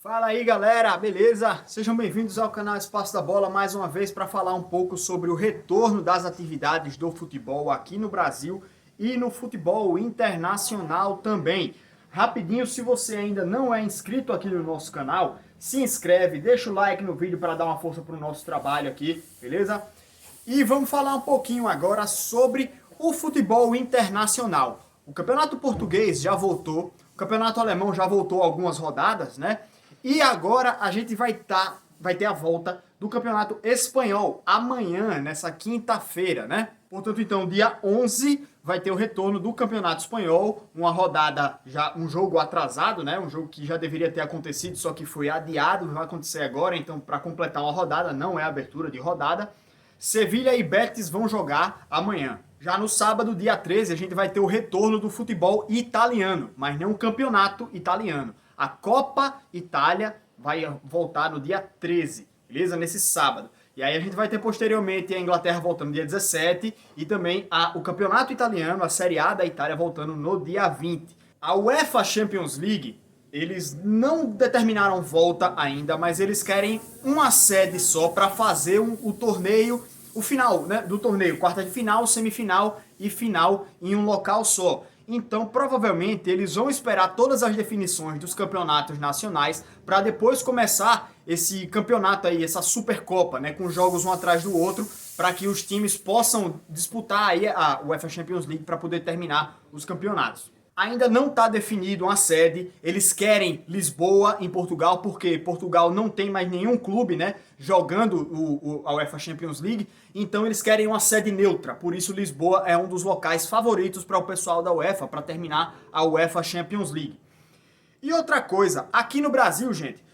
Fala aí galera, beleza? Sejam bem-vindos ao canal Espaço da Bola mais uma vez para falar um pouco sobre o retorno das atividades do futebol aqui no Brasil e no futebol internacional também. Rapidinho, se você ainda não é inscrito aqui no nosso canal, se inscreve, deixa o like no vídeo para dar uma força para o nosso trabalho aqui, beleza? E vamos falar um pouquinho agora sobre o futebol internacional. O Campeonato Português já voltou, o Campeonato Alemão já voltou algumas rodadas, né? E agora a gente vai ter a volta do Campeonato Espanhol amanhã, nessa quinta-feira, né? Portanto, então, dia 11 vai ter o retorno do Campeonato Espanhol, uma rodada, já um jogo atrasado, né? Um jogo que já deveria ter acontecido, só que foi adiado, vai acontecer agora, então, para completar uma rodada, não é abertura de rodada. Sevilha e Betis vão jogar amanhã. Já no sábado, dia 13, a gente vai ter o retorno do futebol italiano, mas não o campeonato italiano. A Copa Itália vai voltar no dia 13, beleza? Nesse sábado. E aí a gente vai ter posteriormente a Inglaterra voltando no dia 17 e também o campeonato italiano, a Série A da Itália, voltando no dia 20. A UEFA Champions League, eles não determinaram volta ainda, mas eles querem uma sede só para fazer o torneio, o final, né, do torneio, quarta de final, semifinal e final em um local só. Então, provavelmente, eles vão esperar todas as definições dos campeonatos nacionais para depois começar esse campeonato aí, essa Supercopa, né, com jogos um atrás do outro, para que os times possam disputar aí a UEFA Champions League para poder terminar os campeonatos. Ainda não está definido uma sede, eles querem Lisboa em Portugal, porque Portugal não tem mais nenhum clube, né, jogando a UEFA Champions League, então eles querem uma sede neutra, por isso Lisboa é um dos locais favoritos para o pessoal da UEFA, para terminar a UEFA Champions League. E outra coisa, aqui no Brasil, gente,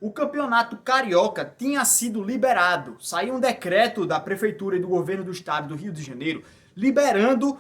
o campeonato carioca tinha sido liberado, saiu um decreto da prefeitura e do governo do estado do Rio de Janeiro, liberando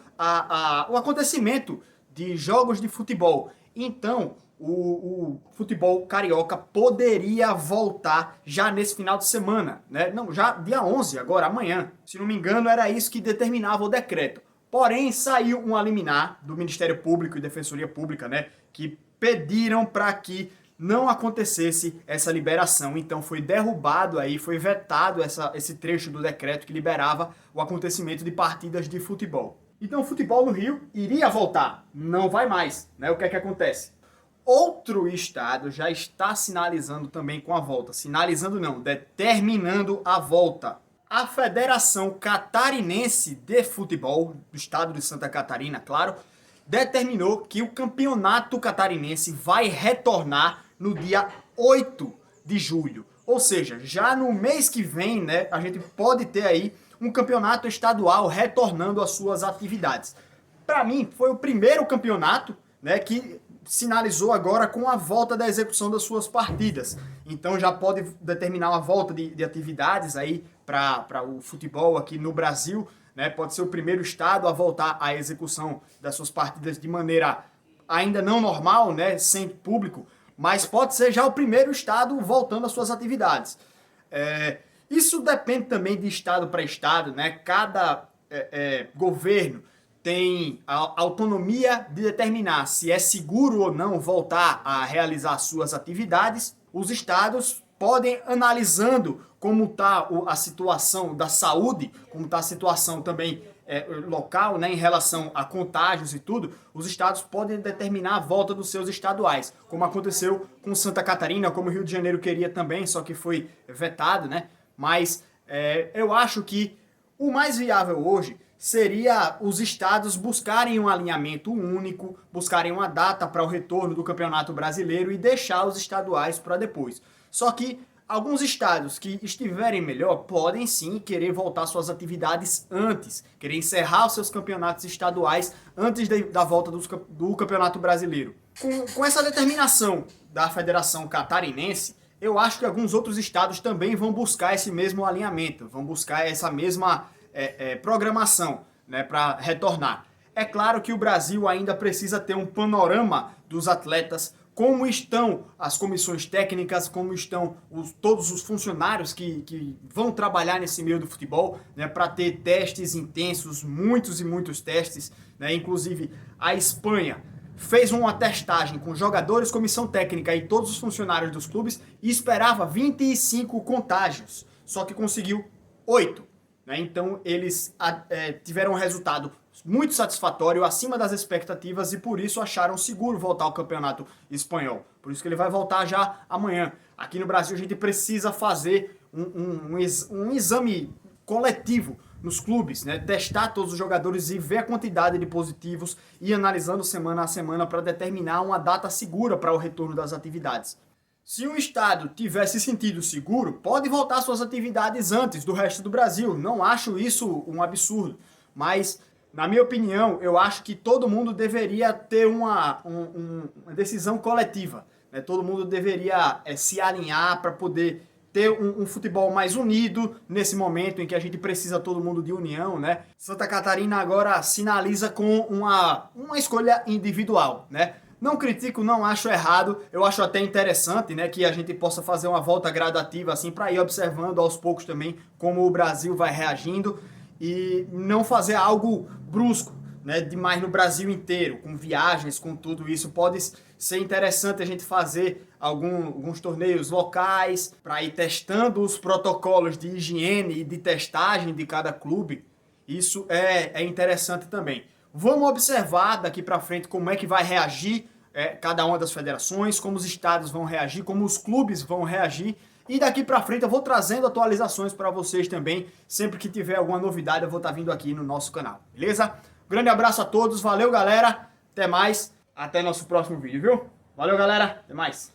o acontecimento de jogos de futebol. Então, o futebol carioca poderia voltar já nesse final de semana, né? Não, já dia 11, agora, amanhã. Se não me engano, era isso que determinava o decreto. Porém, saiu um liminar do Ministério Público e Defensoria Pública, né, que pediram para que não acontecesse essa liberação. Então foi derrubado aí, foi vetado esse trecho do decreto que liberava o acontecimento de partidas de futebol. Então o futebol no Rio iria voltar, não vai mais, né? O que é que acontece? Outro estado já está sinalizando também com a volta. Sinalizando não, determinando a volta. A Federação Catarinense de Futebol, do estado de Santa Catarina, claro, determinou que o campeonato catarinense vai retornar no dia 8 de julho. Ou seja, já no mês que vem, né, a gente pode ter aí um campeonato estadual retornando às suas atividades. Para mim, foi o primeiro campeonato, né, que sinalizou agora com a volta da execução das suas partidas. Então já pode determinar uma volta de atividades aí para o futebol aqui no Brasil, né? Pode ser o primeiro estado a voltar à execução das suas partidas de maneira ainda não normal, né, sem público, mas pode ser já o primeiro estado voltando às suas atividades. Isso depende também de estado para estado, né? Cada governo tem a autonomia de determinar se é seguro ou não voltar a realizar suas atividades. Os estados podem, analisando como está a situação da saúde, como está a situação também local, né, em relação a contágios e tudo, os estados podem determinar a volta dos seus estaduais, como aconteceu com Santa Catarina, como o Rio de Janeiro queria também, só que foi vetado, né? Mas eu acho que o mais viável hoje seria os estados buscarem um alinhamento único, buscarem uma data para o retorno do Campeonato Brasileiro e deixar os estaduais para depois. Só que alguns estados que estiverem melhor podem sim querer voltar suas atividades antes, querer encerrar os seus campeonatos estaduais antes da volta do Campeonato Brasileiro. Com essa determinação da Federação Catarinense, eu acho que alguns outros estados também vão buscar esse mesmo alinhamento, vão buscar essa mesma programação, né, para retornar. É claro que o Brasil ainda precisa ter um panorama dos atletas, como estão as comissões técnicas, como estão todos os funcionários que vão trabalhar nesse meio do futebol, né, para ter testes intensos, muitos e muitos testes, né, inclusive a Espanha fez uma testagem com jogadores, comissão técnica e todos os funcionários dos clubes e esperava 25 contágios, só que conseguiu 8. Né? Então eles tiveram um resultado muito satisfatório, acima das expectativas, e por isso acharam seguro voltar ao campeonato espanhol. Por isso que ele vai voltar já amanhã. Aqui no Brasil a gente precisa fazer um exame coletivo nos clubes, né? Testar todos os jogadores e ver a quantidade de positivos e analisando semana a semana para determinar uma data segura para o retorno das atividades. Se o estado tiver se sentido seguro, pode voltar às suas atividades antes do resto do Brasil. Não acho isso um absurdo, mas na minha opinião, eu acho que todo mundo deveria ter uma decisão coletiva. Né? Todo mundo deveria se alinhar para poder ter um futebol mais unido nesse momento em que a gente precisa todo mundo de união, né? Santa Catarina agora sinaliza com uma escolha individual, né? Não critico, não acho errado, eu acho até interessante, né, que a gente possa fazer uma volta gradativa assim para ir observando aos poucos também como o Brasil vai reagindo e não fazer algo brusco, né, demais no Brasil inteiro, com viagens, com tudo isso. Pode ser interessante a gente fazer alguns torneios locais para ir testando os protocolos de higiene e de testagem de cada clube. Isso é interessante também. Vamos observar daqui para frente como é que vai reagir cada uma das federações, como os estados vão reagir, como os clubes vão reagir. E daqui para frente eu vou trazendo atualizações para vocês também. Sempre que tiver alguma novidade eu vou estar vindo aqui no nosso canal, beleza? Grande abraço a todos, valeu galera, até mais, até nosso próximo vídeo, viu? Valeu galera, até mais.